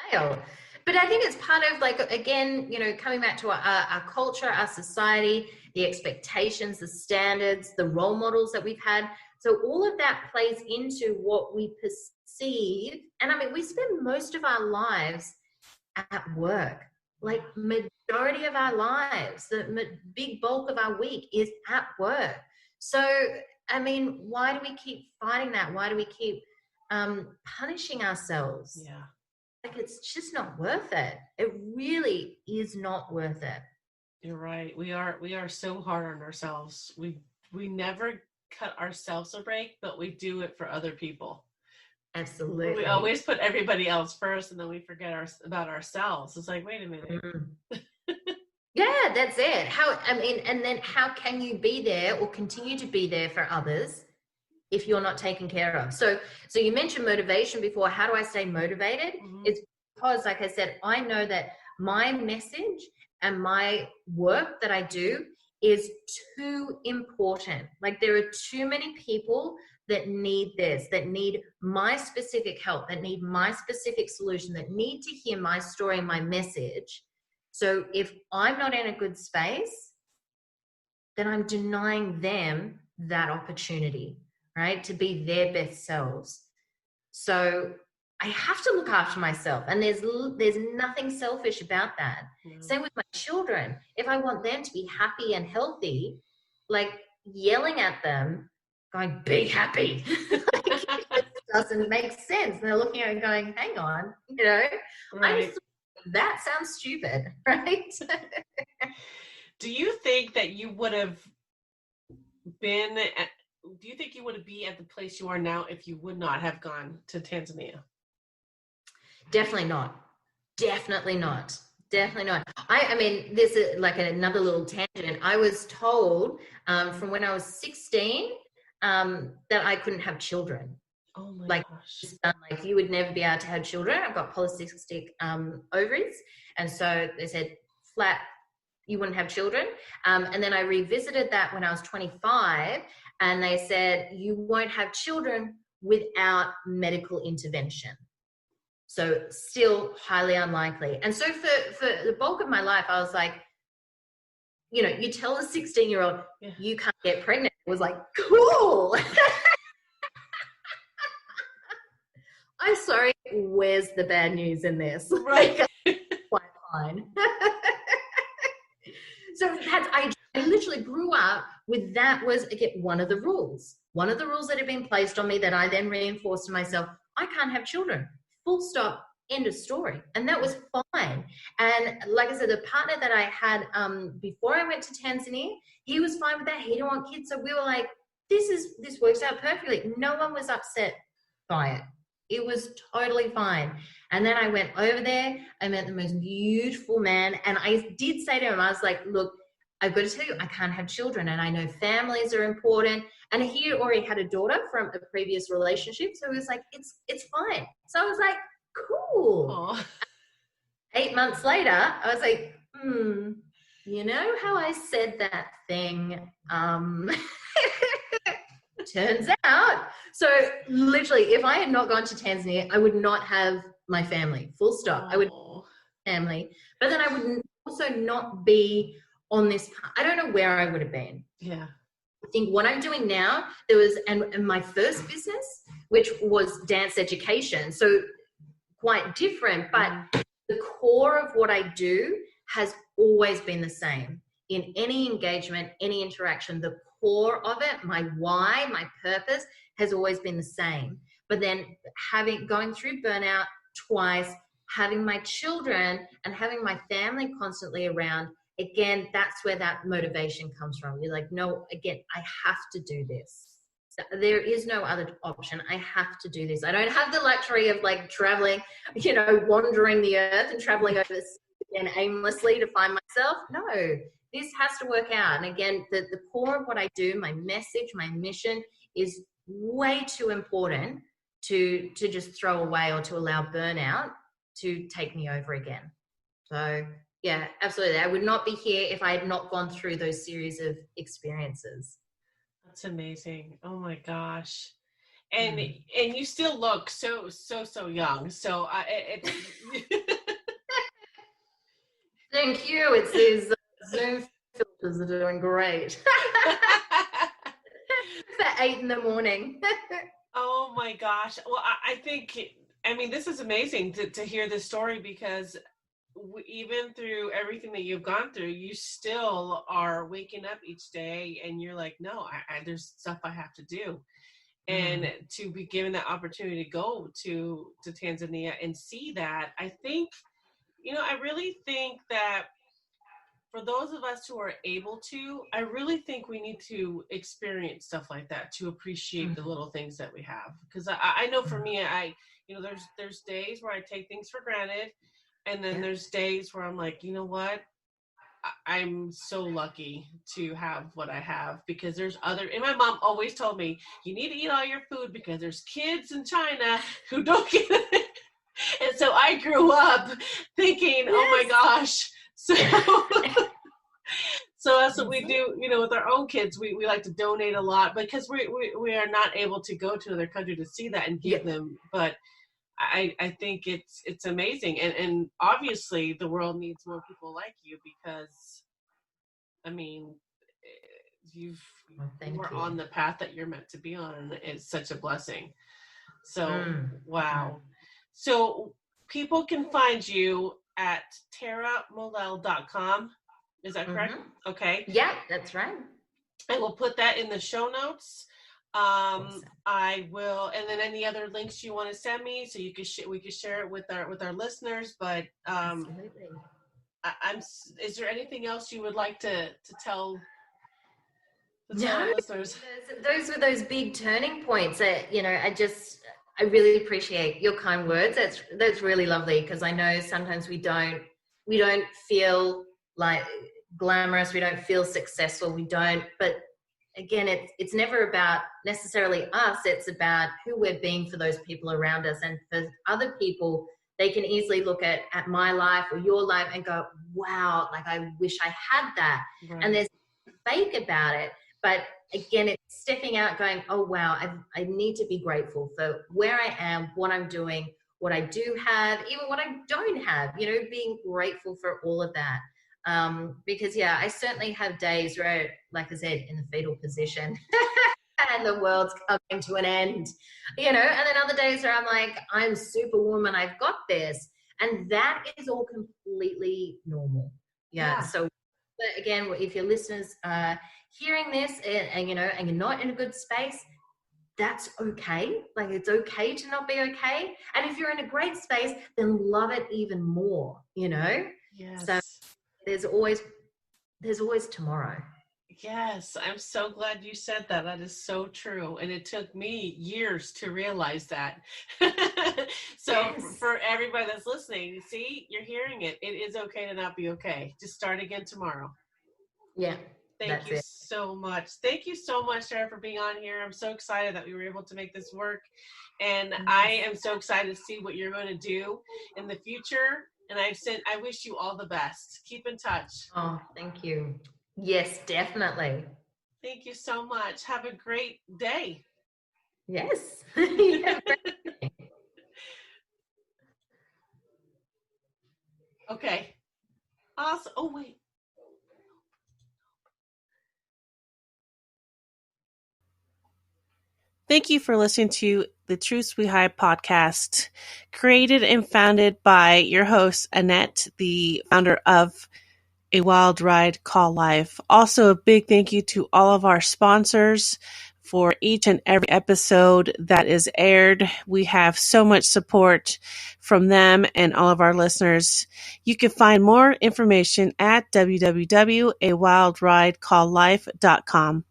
Fail. But I think it's part of, like, again, coming back to our culture, our society, the expectations, the standards, the role models that we've had. So all of that plays into what we perceive. And I mean, we spend most of our lives at work, like majority of our lives, the big bulk of our week is at work. So, I mean, why do we keep fighting that? Why do we keep punishing ourselves? Yeah. Like, it's just not worth it. It really is not worth it. You're right. We are so hard on ourselves. We never cut ourselves a break, but we do it for other people. Absolutely. We always put everybody else first, and then we forget about ourselves. It's like, wait a minute. Yeah, that's it. And then how can you be there or continue to be there for others if you're not taken care of? So you mentioned motivation before. How do I stay motivated? Mm-hmm. It's because, like I said, I know that my message and my work that I do is too important. Like, there are too many people that need this, that need my specific help, that need my specific solution, that need to hear my story and my message. So if I'm not in a good space, then I'm denying them that opportunity, right? To be their best selves. So I have to look after myself, and there's nothing selfish about that. Mm-hmm. Same with my children. If I want them to be happy and healthy, like, yelling at them, going, be happy, it doesn't make sense. And they're looking at it going, hang on, Right. that sounds stupid, right? Do you think that you would have been do you think you would be at the place you are now if you would not have gone to Tanzania? Definitely not. Definitely not. Definitely not. I mean, this is like another little tangent. I was told from when I was 16 that I couldn't have children. Oh my gosh. Like, you would never be able to have children. I've got polycystic ovaries. And so they said flat, you wouldn't have children. And then I revisited that when I was 25, and they said, you won't have children without medical intervention. So still highly unlikely. And so for the bulk of my life, I was like, you tell a 16-year-old, you can't get pregnant. It was like, cool. I'm sorry, where's the bad news in this? Right. Quite fine. So I literally grew up with that was, again, one of the rules. One of the rules that had been placed on me that I then reinforced to myself, I can't have children. Full stop, end of story. And that was fine. And like I said, the partner that I had before I went to Tanzania, he was fine with that. He didn't want kids. So we were like, this works out perfectly. No one was upset by it. It was totally fine. And then I went over there. I met the most beautiful man. And I did say to him, I was like, look, I've got to tell you, I can't have children. And I know families are important. And he already had a daughter from a previous relationship. So he was like, it's fine. So I was like, cool. 8 months later, I was like, you know how I said that thing? Turns out. So literally, if I had not gone to Tanzania, I would not have my family. Full stop. I would have family. But then I would also not be on this. I don't know where I would have been. Yeah. I think what I'm doing now, there was, and my first business, which was dance education. So quite different, but the core of what I do has always been the same. In any engagement, any interaction, the core of it, my why, my purpose has always been the same. But then going through burnout twice, having my children and having my family constantly around, again, that's where that motivation comes from. You're like, no, again, I have to do this. There is no other option. I have to do this. I don't have the luxury of like traveling, wandering the earth and traveling over this again aimlessly to find myself. No, this has to work out. And again, the core of what I do, my message, my mission is way too important to just throw away or to allow burnout to take me over again. So yeah, absolutely. I would not be here if I had not gone through those series of experiences. That's amazing. Oh my gosh. and you still look so young. So Thank you. It's these Zoom filters are doing great. For 8 a.m. Oh my gosh. Well, I think, I mean, this is amazing to hear this story, because even through everything that you've gone through, you still are waking up each day and you're like, no, there's stuff I have to do. And to be given that opportunity to go to Tanzania and see that, I think, I really think that for those of us who are able to, I really think we need to experience stuff like that to appreciate the little things that we have. Because I know for me, there's days where I take things for granted. And then there's days where I'm like, you know what? I'm so lucky to have what I have, because there's and my mom always told me, you need to eat all your food because there's kids in China who don't get it. And so I grew up thinking, oh my gosh. So that's what we do, with our own kids. We like to donate a lot because we are not able to go to another country to see that and give them. But I think it's amazing. And obviously the world needs more people like you, because, I mean, you were on the path that you're meant to be on, and it's such a blessing. So, wow. So people can find you at taramollel.com. Is that correct? Okay. Yeah, that's right. I will put that in the show notes. Awesome. I will, and then any other links you want to send me, so you can we can share it with our listeners. But absolutely. Is there anything else you would like to tell our listeners? Those were those big turning points that I really appreciate your kind words. That's really lovely, because I know sometimes we don't feel like glamorous, we don't feel successful, but again, it's never about necessarily us. It's about who we're being for those people around us. And for other people, they can easily look at my life or your life and go, wow, like I wish I had that. Right. And there's fake about it. But again, it's stepping out going, oh, wow, I need to be grateful for where I am, what I'm doing, what I do have, even what I don't have, being grateful for all of that. Because I certainly have days where, like I said, in the fetal position and the world's coming to an end, and then other days where I'm like, I'm superwoman, I've got this. And that is all completely normal. Yeah. So again, if your listeners are hearing this and you're not in a good space, that's okay. Like, it's okay to not be okay. And if you're in a great space, then love it even more, Yes. So there's always tomorrow. Yes, I'm so glad you said that. That is so true. And it took me years to realize that. So for everybody that's listening, see, you're hearing it. It is okay to not be okay. Just start again tomorrow. Yeah. Thank you so much. Thank you so much, Tara, for being on here. I'm so excited that we were able to make this work. And I am so excited to see what you're going to do in the future. And I wish you all the best. Keep in touch. Oh, thank you. Yes, definitely. Thank you so much. Have a great day. Yes. Okay. Awesome. Oh, wait. Thank you for listening to the Truths We Hide podcast, created and founded by your host, Annette, the founder of A Wild Ride Call Life. Also, a big thank you to all of our sponsors for each and every episode that is aired. We have so much support from them and all of our listeners. You can find more information at www.awildridecalllife.com.